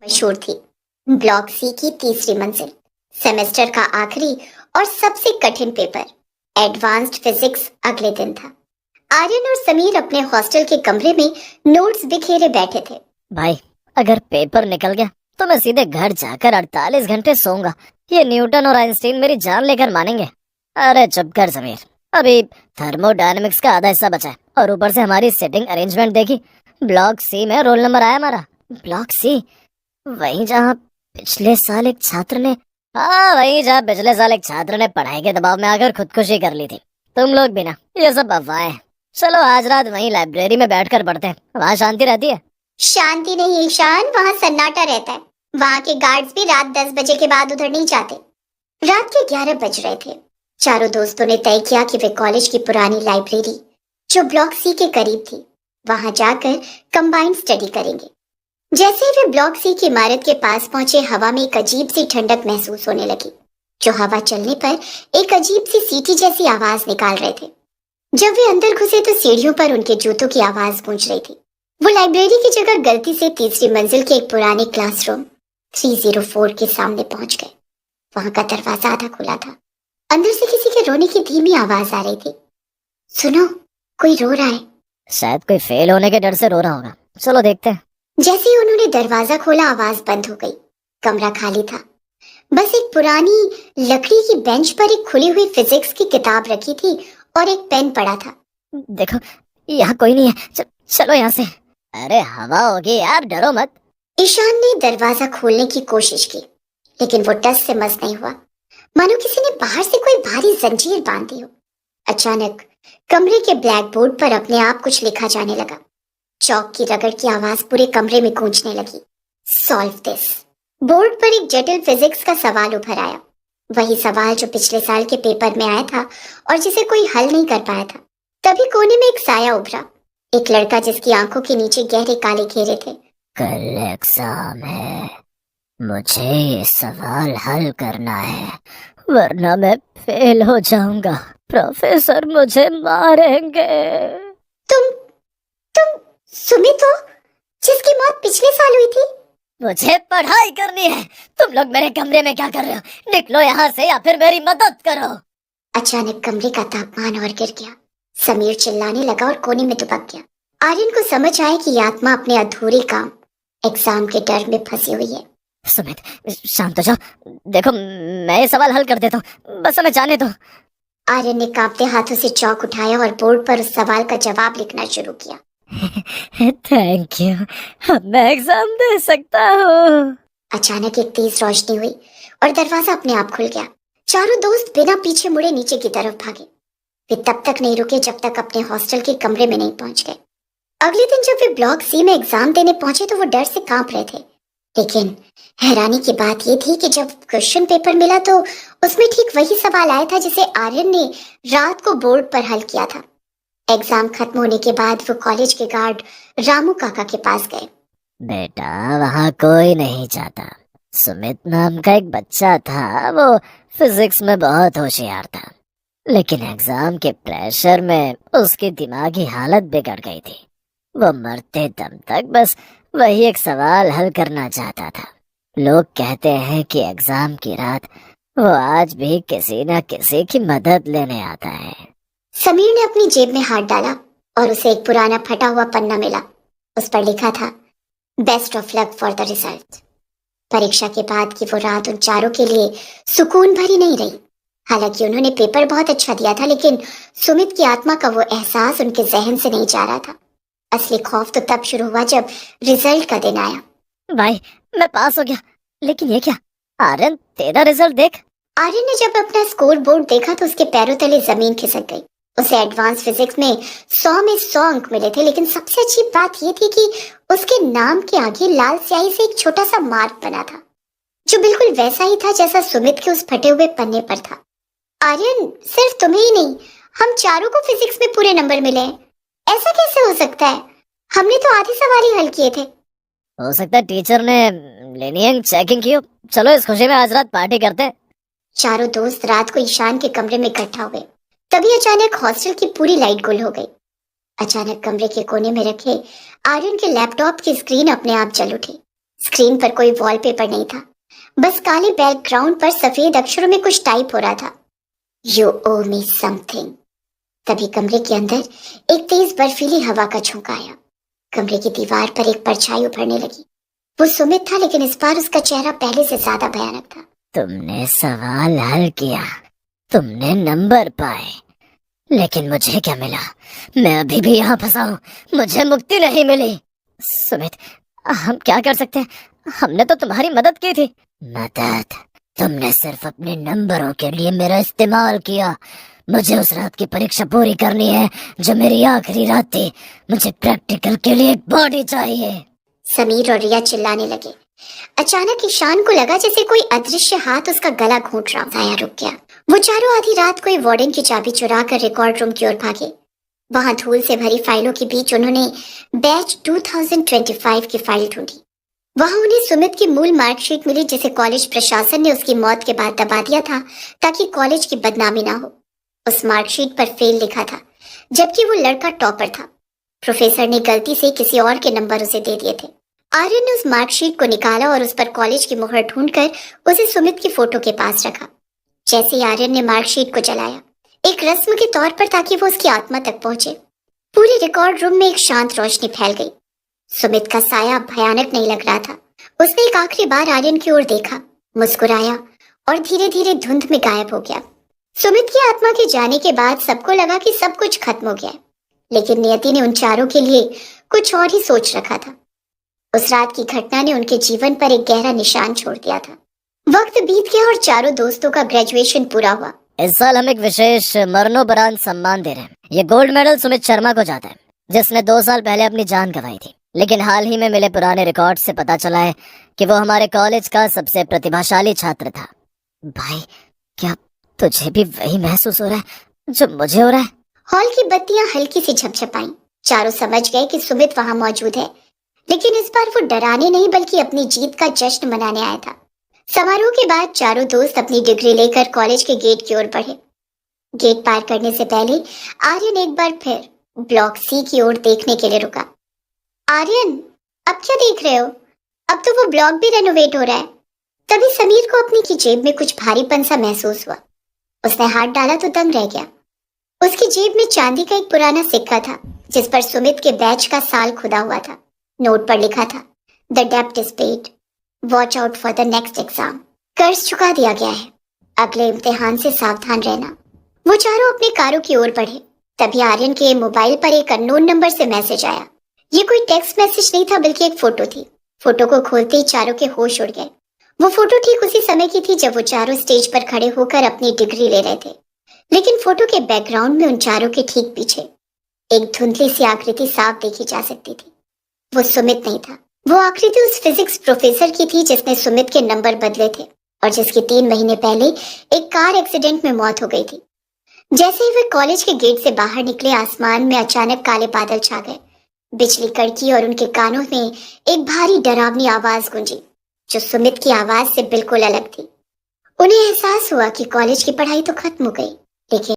मशहूर थी। Block C की तीसरी मंजिल, सेमेस्टर का आखिरी और सबसे कठिन पेपर, एडवांस्ड फिजिक्स अगले दिन था। आर्यन और समीर अपने हॉस्टल के कमरे में नोट्स बिखेरे बैठे थे। भाई, अगर पेपर निकल गया तो मैं सीधे घर जाकर 48 घंटे सोऊंगा। ये न्यूटन और आइंस्टीन मेरी जान लेकर मानेंगे। अरे चुप कर समीर, अभी थर्मोडायनेमिक्स का आधा हिस्सा बचा है और ऊपर से हमारी सिटिंग अरेंजमेंट देखी। ब्लॉक सी में रोल नंबर आया हमारा। ब्लॉक सी, वहीं जहाँ पिछले साल एक छात्र ने हाँ, वहीं जहाँ पिछले साल एक छात्र ने पढ़ाई के दबाव में आकर खुदकुशी कर ली थी। तुम लोग भी ना, ये सब अफवाहें हैं। चलो आज रात वहीं लाइब्रेरी में बैठकर पढ़ते हैं, वहाँ शांति रहती है। शांति नहीं ईशान, वहाँ सन्नाटा रहता है। वहाँ के गार्ड्स भी रात 10 बजे के बाद उधर नहीं जाते। रात के 11 बज रहे थे। चारों दोस्तों ने तय किया कि वे कॉलेज की पुरानी लाइब्रेरी, जो ब्लॉक सी के करीब थी, वहां जाकर कंबाइंड स्टडी करेंगे। जैसे ही वे ब्लॉक सी की इमारत के पास पहुंचे, हवा में एक अजीब सी ठंडक महसूस होने लगी, जो हवा चलने पर एक अजीब सी सीटी जैसी आवाज निकाल रहे थे। जब वे अंदर घुसे तो सीढ़ियों पर उनके जूतों की आवाज गूंज रही थी। वो लाइब्रेरी की जगह गलती से तीसरी मंजिल के एक पुराने क्लासरूम 304 के सामने पहुंच गए। वहां का दरवाजा आधा खुला था। अंदर से किसी के रोने की धीमी आवाज आ रही थी। सुनो, कोई रो रहा है। शायद कोई फेल होने के डर से रो रहा होगा, चलो देखते हैं। जैसे ही उन्होंने दरवाजा खोला, आवाज बंद हो गई। कमरा खाली था। बस एक पुरानी लकड़ी की बेंच पर एक खुली हुई फिजिक्स की किताब रखी थी और एक पेन पड़ा था। देखो, यहाँ कोई नहीं है, चलो यहाँ से। अरे हवा होगी यार, डरो मत। ईशान ने दरवाजा खोलने की कोशिश की, लेकिन वो टस से मस नहीं हुआ, मानो किसी ने बाहर से कोई भारी जंजीर बांध दी हो। अचानक कमरे के ब्लैक बोर्ड पर अपने आप कुछ लिखा जाने लगा। चौक की रगड़ की आवाज पूरे कमरे में गूंजने लगी। Solve this. बोर्ड पर एक जटिल फिजिक्स का सवाल उभर आया। वही सवाल जो पिछले साल के पेपर में आया था और जिसे कोई हल नहीं कर पाया था। तभी कोने में एक साया उभरा, एक लड़का जिसकी आंखों के नीचे गहरे काले घेरे थे। कल एग्जाम है, मुझे ये सवाल हल करना है, वरना मैं फेल हो जाऊंगा। प्रोफेसर मुझे मारेंगे। तुम तुम सुमित हो, जिसकी मौत पिछले साल हुई थी? मुझे पढ़ाई करनी है। तुम लोग मेरे कमरे में क्या कर रहे हो? निकलो यहाँ से या फिर मेरी मदद करो। अचानक कमरे का तापमान और गिर गया। समीर चिल्लाने लगा और कोने में दुबक गया। आर्यन को समझ आया कि यह आत्मा अपने अधूरे काम, एग्जाम के डर में फंसी हुई है। सुमित, शांत हो जाओ। देखो, मैं ये सवाल हल कर देता हूँ, बस हमें जाने दो। आर्यन ने कांपते हाथों से चौक उठाया और बोर्ड पर उस सवाल का जवाब लिखना शुरू किया। थैंक यू, अब मैं एग्जाम दे सकता हूँ। अचानक एक तेज रोशनी हुई और दरवाजा अपने आप खुल गया। चारों दोस्त बिना पीछे मुड़े नीचे की तरफ भागे। वे तब तक नहीं रुके जब तक अपने हॉस्टल के कमरे में नहीं पहुंच गए। अगले दिन जब वे ब्लॉक सी में एग्जाम देने पहुंचे तो वो डर से कांप रहे थे। लेकिन हैरानी की बात यह थी कि जब क्वेश्चन पेपर मिला तो उसमें ठीक वही सवाल आया था जिसे आर्यन ने रात को बोर्ड पर हल किया था। एग्जाम खत्म होने के बाद वो कॉलेज के गार्ड रामू काका के पास गए। बेटा, वहाँ कोई नहीं जाता। सुमित नाम का एक बच्चा था, वो फिजिक्स में बहुत होशियार था, लेकिन एग्जाम के प्रेशर में उसकी दिमागी हालत बिगड़ गई थी। वो मरते दम तक बस वही एक सवाल हल करना चाहता था। लोग कहते हैं कि एग्जाम की रात वो आज भी किसी न किसी की मदद लेने आता है। समीर ने अपनी जेब में हाथ डाला और उसे एक पुराना फटा हुआ पन्ना मिला। उस पर लिखा था, best of luck for the result. परीक्षा के बाद की वो रात उन चारों के लिए सुकून भरी नहीं रही। हालांकि उन्होंने पेपर बहुत अच्छा दिया था, लेकिन सुमित की आत्मा का वो एहसास उनके जहन से नहीं जा रहा था। असली खौफ तो तब शुरू हुआ जब रिजल्ट का दिन आया। भाई, मैं पास हो गया, लेकिन ये क्या? आर्यन, तेरा रिजल्ट देख। आर्यन ने जब अपना स्कोर बोर्ड देखा तो उसके पैरों तले जमीन खिसक गई। उसे एडवांस फिजिक्स में 100 में 100 अंक मिले थे, लेकिन सबसे अच्छी बात यह थी कि उसके नाम के आगे लाल स्याही से एक छोटा सा मार्क बना था, जो बिल्कुल वैसा ही था जैसा सुमित के उस फटे हुए पन्ने पर था। आर्यन, सिर्फ तुम्हें ही नहीं, हम चारों को फिजिक्स में पूरे नंबर मिले हैं। ऐसा कैसे हो सकता है? हमने तो आधे सवाल ही हल किए थे। हो सकता है टीचर ने लेनियन चेकिंग की हो। चलो इस खुशी में आज रात पार्टी करते हैं। चारों दोस्त रात को ईशान के कमरे में इकट्ठा हुए। तभी अचानक हॉस्टल की पूरी लाइट गुल हो गई। अचानक कमरे के कोने में रखे आर्यन के लैपटॉप की स्क्रीन अपने आप जल उठी। स्क्रीन पर कोई वॉलपेपर नहीं था, बस काले बैकग्राउंड पर सफेद अक्षरों में कुछ टाइप हो रहा था। You owe me something. तभी कमरे के अंदर एक तेज बर्फीली हवा का झोंका आया। कमरे की दीवार पर एक परछाई उभरने लगी। वो सुमित था, लेकिन इस बार उसका चेहरा पहले से ज्यादा भयानक था। तुमने सवाल हल किया, तुमने नंबर पाए, लेकिन मुझे क्या मिला? मैं अभी भी यहाँ फंसा हूँ, मुझे मुक्ति नहीं मिली। सुमित, हम क्या कर सकते हैं? हमने तो तुम्हारी मदद की थी। मदद? तुमने सिर्फ अपने नंबरों के लिए मेरा इस्तेमाल किया। मुझे उस रात की परीक्षा पूरी करनी है जो मेरी आखिरी रात थी। मुझे प्रैक्टिकल के लिए एक बॉडी चाहिए। समीर और रिया चिल्लाने लगे। अचानक ईशान को लगा जैसे कोई अदृश्य हाथ उसका गला घोंट रहा। साया रुक गया। वो चारों आधी रात कोई वार्डन की चाबी चुरा कर रिकॉर्ड रूम की ओर भागे। वहां धूल से भरी फाइलों के बीच उन्होंने बैच 2025 की फाइल ढूंढी। वहां उन्हें सुमित की मूल मार्कशीट मिली, जिसे कॉलेज प्रशासन ने उसकी मौत के बाद दबा दिया था ताकि कॉलेज की बदनामी ना हो। उस मार्कशीट पर फेल लिखा था, जबकि वो लड़का टॉपर था। प्रोफेसर ने गलती से किसी और के नंबर उसे दे दिए थे। आर्यन ने उस मार्कशीट को निकाला और उस पर कॉलेज की मुहर ढूंढकर उसे सुमित की फोटो के पास रखा। जैसे ही आर्यन ने मार्कशीट को जलाया, एक रस्म के तौर पर ताकि वो उसकी आत्मा तक पहुंचे, पूरे रिकॉर्ड रूम में एक शांत रोशनी फैल गई। सुमित का साया भयानक नहीं लग रहा था। उसने एक आखिरी बार आर्यन की ओर देखा, मुस्कुराया और धीरे धीरे धुंध में गायब हो गया। सुमित की आत्मा के जाने के बाद सबको लगा कि सब कुछ खत्म हो गया, लेकिन नियति ने उन चारों के लिए कुछ और ही सोच रखा था। उस रात की घटना ने उनके जीवन पर एक गहरा निशान छोड़ दिया था। वक्त बीत गया और चारों दोस्तों का ग्रेजुएशन पूरा हुआ। इस साल हम एक विशेष मरणोपरांत सम्मान दे रहे हैं। ये गोल्ड मेडल सुमित शर्मा को जाता है, जिसने 2 साल पहले अपनी जान गंवाई थी। लेकिन हाल ही में मिले पुराने रिकॉर्ड से पता चला है कि वो हमारे कॉलेज का सबसे प्रतिभाशाली छात्र था। भाई, क्या तुझे भी वही महसूस हो रहा है जो मुझे हो रहा है? हॉल की बत्तियां हल्की सी झपझपाई। चारों समझ गए कि सुमित वहां मौजूद है, लेकिन इस बार वो डराने नहीं बल्कि अपनी जीत का जश्न मनाने आया था। समारोह के बाद चारों दोस्त अपनी डिग्री लेकर कॉलेज के गेट की ओर बढ़े। गेट पार करने से पहले आर्यन एक बार फिर ब्लॉक सी की ओर देखने के लिए रुका। आर्यन, अब क्या देख रहे हो? अब तो वो ब्लॉक भी रेनोवेट हो रहा है। तभी समीर को अपनी की जेब में कुछ भारीपन सा महसूस हुआ। उसने हाथ डाला तो दंग रह गया। उसकी जेब में चांदी का एक पुराना सिक्का था, जिस पर सुमित के बैच का साल खुदा हुआ था। नोट पर लिखा था, द डेब्ट is paid, watch out for the next exam. कर्ज चुका दिया गया है, अगले इम्तिहान से सावधान रहना। वो चारों अपने कारों की ओर बढ़े। तभी आर्यन के मोबाइल पर एक अननोन नंबर से मैसेज आया। ये कोई टेक्स्ट मैसेज नहीं था, बल्कि एक फोटो थी। फोटो को खोलते ही चारों के होश उड़ गए। वो फोटो ठीक उसी समय की थी जब वो चारों स्टेज पर खड़े होकर अपनी डिग्री ले रहे थे। लेकिन फोटो के बैकग्राउंड में उन चारों के ठीक पीछे एक धुंधली सी आकृति साफ देखी जा सकती थी। वो सुमित नहीं था। वो आकृति उस फिजिक्स प्रोफेसर की थी जिसने सुमित के नंबर बदले थे और जिसकी 3 महीने पहले एक कार एक्सीडेंट में मौत हो गई थी। जैसे ही वे कॉलेज के गेट से बाहर निकले, आसमान में अचानक काले बादल छा गए। बिजली कड़की और उनके कानों में एक भारी डरावनी आवाज गूंजी, जो सुमित की आवाज से बिल्कुल अलग थी। उन्हें एहसास हुआ कि कॉलेज की पढ़ाई तो खत्म हो गई, लेकिन